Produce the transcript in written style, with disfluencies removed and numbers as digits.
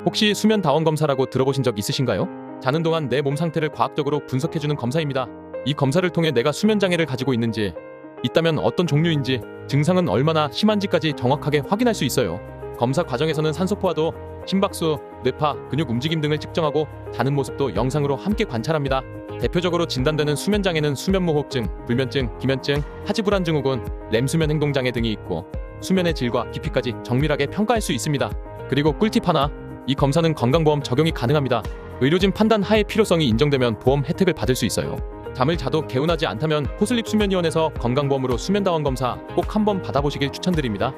혹시 수면 다원 검사라고 들어보신 적 있으신가요? 자는 동안 내 몸 상태를 과학적으로 분석해주는 검사입니다. 이 검사를 통해 내가 수면 장애를 가지고 있는지, 있다면 어떤 종류인지, 증상은 얼마나 심한지까지 정확하게 확인할 수 있어요. 검사 과정에서는 산소포화도, 심박수, 뇌파, 근육 움직임 등을 측정하고 자는 모습도 영상으로 함께 관찰합니다. 대표적으로 진단되는 수면 장애는 수면무호흡증, 불면증, 기면증, 하지불안 증후군, 렘수면 행동장애 등이 있고 수면의 질과 깊이까지 정밀하게 평가할 수 있습니다. 그리고 꿀팁 하나, 이 검사는 건강보험 적용이 가능합니다. 의료진 판단 하에 필요성이 인정되면 보험 혜택을 받을 수 있어요. 잠을 자도 개운하지 않다면 코슬립 수면위원회에서 건강보험으로 수면다원 검사 꼭 한번 받아보시길 추천드립니다.